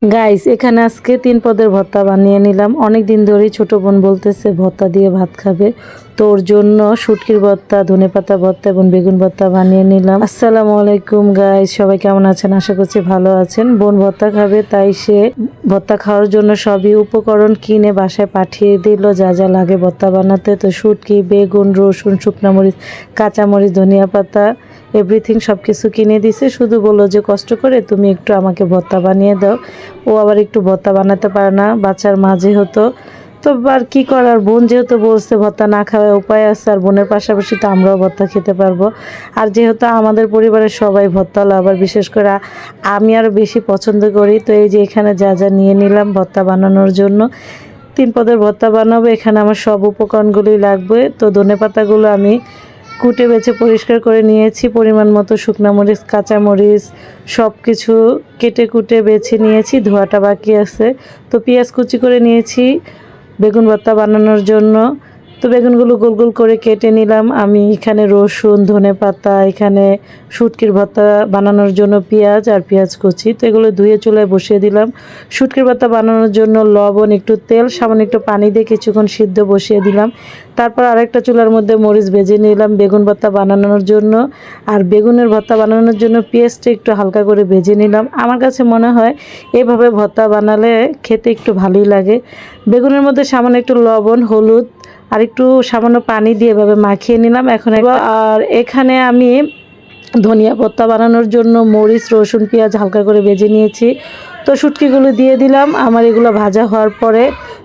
Guys এখানে আজকে 3 পদের ভর্তা বানিয়ে নিলাম। অনেক দিন ধরেই ছোট বোন বলতেছে ভর্তা দিয়ে ভাত খাবে, তো ওর জন্য শুটকির ভর্তা, ধনেপাতা ভর্তা এবং বেগুন ভর্তা বানিয়ে নিলাম। আসসালামু আলাইকুম গাইস, সবাই কেমন আছেন? আশা করছি ভালো আছেন। বোন ভর্তা খাবে, তাই সে ভর্তা খাওয়ার জন্য সবই উপকরণ কিনে বাসায় পাঠিয়ে দিল, যা যা লাগে ভর্তা বানাতে। তো শুটকি, বেগুন, রসুন, শুকনা মরিচ, কাঁচামরিচ, ধনিয়া পাতা, এভরিথিং সব কিছু কিনে দিছে। শুধু বললো যে কষ্ট করে তুমি একটু আমাকে ভর্তা বানিয়ে দাও। ও আবার একটু ভর্তা বানাতে পারে না, বাচ্চার মাঝে হতো। তো আর কি করার, বোন যেহেতু বলছে ভর্তা না খাওয়ার উপায় আছে, আর বোনের পাশাপাশি তো আমরাও ভর্তা খেতে পারবো। আর যেহেতু আমাদের পরিবারের সবাই ভর্তা লাভার, বিশেষ করে আমি আরও বেশি পছন্দ করি। তো এই যে এখানে যা যা নিয়ে নিলাম ভর্তা বানানোর জন্য, 3 পদের ভর্তা বানাবো। এখানে আমার সব উপকরণগুলোই লাগবে। তো ধনেপাতাগুলো আমি কুটে বেছে পরিষ্কার করে নিয়েছি, পরিমাণ মতো শুকনা মরিচ, কাঁচামরিচ সব কিছু কেটে কুটে বেছে নিয়েছি, ধোয়াটা বাকি আছে। তো পেঁয়াজ কুচি করে নিয়েছি বেগুন ভর্তা বানানোর জন্য। তো বেগুনগুলো গোল গোল করে কেটে নিলাম। আমি এখানে রসুন, ধনেপাতা, এখানে শুটকির ভর্তা বানানোর জন্য পেঁয়াজ আর পেঁয়াজ কুচি, তো এগুলো ধুয়ে চুলায় বসিয়ে দিলাম। শুটকির ভর্তা বানানোর জন্য লবণ, একটু তেল, সামান্য একটু পানি দিয়ে কিছুক্ষণ সিদ্ধ বসিয়ে দিলাম। তারপর আরেকটা চুলার মধ্যে মরিচ ভেজে নিলাম বেগুন ভর্তা বানানোর জন্য। আর বেগুনের ভর্তা বানানোর জন্য পেঁয়াজটা একটু হালকা করে ভেজে নিলাম। আমার কাছে মনে হয় এভাবে ভর্তা বানালে খেতে একটু ভালোই লাগে। বেগুনের মধ্যে সামান্য একটু লবণ, হলুদ আর একটু সামান্য পানি দিয়ে এভাবে মাখিয়ে নিলাম। আর এখানে আমি ধনিয়া ভর্তা বানানোর জন্য মরিচ, রসুন, পেঁয়াজ হালকা করে ভেজে নিয়েছি। তো শুটকিগুলো দিয়ে দিলাম। আমার এগুলো ভাজা হওয়ার পরে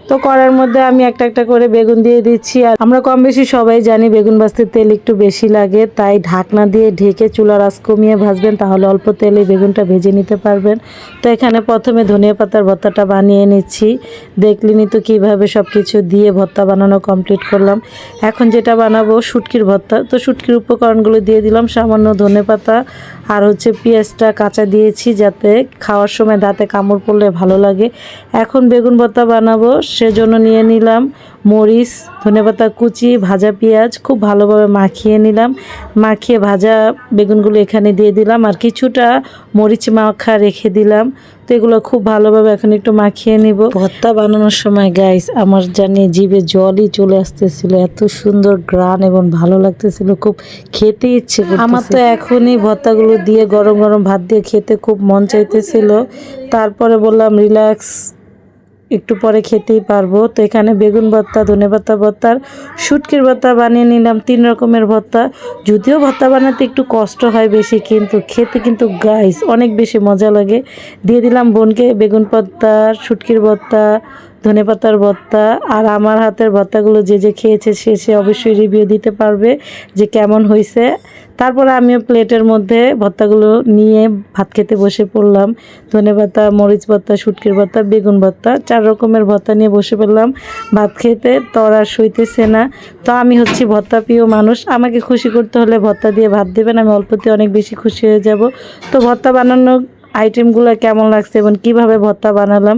তো কড়ার মধ্যে আমি একটা একটা করে বেগুন দিয়ে দিচ্ছি। আর আমরা কম বেশি সবাই জানি বেগুন ভাজতে তেল একটু বেশি লাগে, তাই ঢাকনা দিয়ে ঢেকে চুলার আঁচ কমিয়ে ভাজবেন, তাহলে অল্প তেলে বেগুনটা ভেজে নিতে পারবেন। তো এখানে প্রথমে ধনিয়া পাতার ভর্তাটা বানিয়ে নিচ্ছি। দেখলেনই তো কীভাবে সব কিছু দিয়ে ভর্তা বানানো কমপ্লিট করলাম। এখন যেটা বানাবো শুটকির ভর্তা, তো শুটকির উপকরণগুলো দিয়ে দিলাম। সামান্য ধনেপাতা আর পেঁয়াজটা কাঁচা দিয়েছি, যাতে খাওয়ার সময় দাঁতে কামড় পড়লে ভালো লাগে। এখন বেগুন ভর্তা বানাবো, সেজন্য নিয়ে নিলাম মরিচ, ধনেপাতা কুচি, ভাজা পেঁয়াজ খুব ভালোভাবে মাখিয়ে নিলাম। মাখিয়ে ভাজা বেগুনগুলো এখানে দিয়ে দিলাম, আর কিছুটা মরিচ মাখা রেখে দিলাম। তো এগুলো খুব ভালোভাবে এখন একটু মাখিয়ে নিব। ভর্তা বানানোর সময় গাইস আমার জানি জিভে জলই চলে আসতেছিল, এত সুন্দর গ্রান এবং ভালো লাগতেছিল, খুব খেতে ইচ্ছে করতেছিল। আমার তো এখনই ভর্তাগুলো দিয়ে গরম গরম ভাত দিয়ে খেতে খুব মন চাইতেছিল। তারপরে বললাম রিল্যাক্স, একটু পরে খেতেই পারবো। তো এখানে বেগুন ভর্তা, ধনেপাতা ভর্তা, শুটকির ভর্তা বানিয়ে নিলাম। 3 রকমের ভর্তা, যদিও ভর্তা বানাতে একটু কষ্ট হয় বেশি, কিন্তু খেতে কিন্তু গাইস অনেক বেশি মজা লাগে। দিয়ে দিলাম বোনকে বেগুন ভর্তা, শুটকির ভর্তা, ধনেপাতার ভর্তা। আর আমার হাতের ভর্তাগুলো যে যে খেয়েছে সে অবশ্যই রিভিউ দিতে পারবে যে কেমন হয়েছে। তারপরে আমিও প্লেটের মধ্যে ভর্তাগুলো নিয়ে ভাত খেতে বসে পড়লাম। ধনেপাতা, মরিচ ভর্তা, শুটকির ভর্তা, বেগুন ভর্তা, 4 রকমের ভর্তা নিয়ে বসে পড়লাম ভাত খেতে। তো আর সইতেছে না। তো আমি ভর্তা প্রিয় মানুষ, আমাকে খুশি করতে হলে ভর্তা দিয়ে ভাত দেবেন, আমি অল্পতে অনেক বেশি খুশি হয়ে যাব। তো ভর্তা বানানো আইটেমগুলো কেমন লাগছে এবং কিভাবে ভর্তা বানালাম,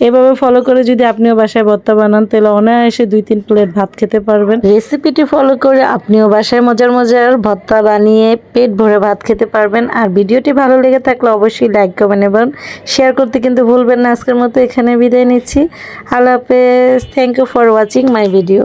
এভাবে ফলো করে যদি আপনিও বাসায় ভর্তা বানান, তাহলে অনায়াসে 2-3 প্লেট ভাত খেতে পারবেন। রেসিপিটি ফলো করে আপনিও বাসায় মজার মজার ভর্তা বানিয়ে পেট ভরে ভাত খেতে পারবেন। আর ভিডিওটি ভালো লেগে থাকলে অবশ্যই লাইক, কমেন্ট এবং শেয়ার করতে কিন্তু ভুলবেন না। আজকের মতো এখানে বিদায় নিচ্ছি। আল্লাহ হাফেজ। Thank you for watching my video.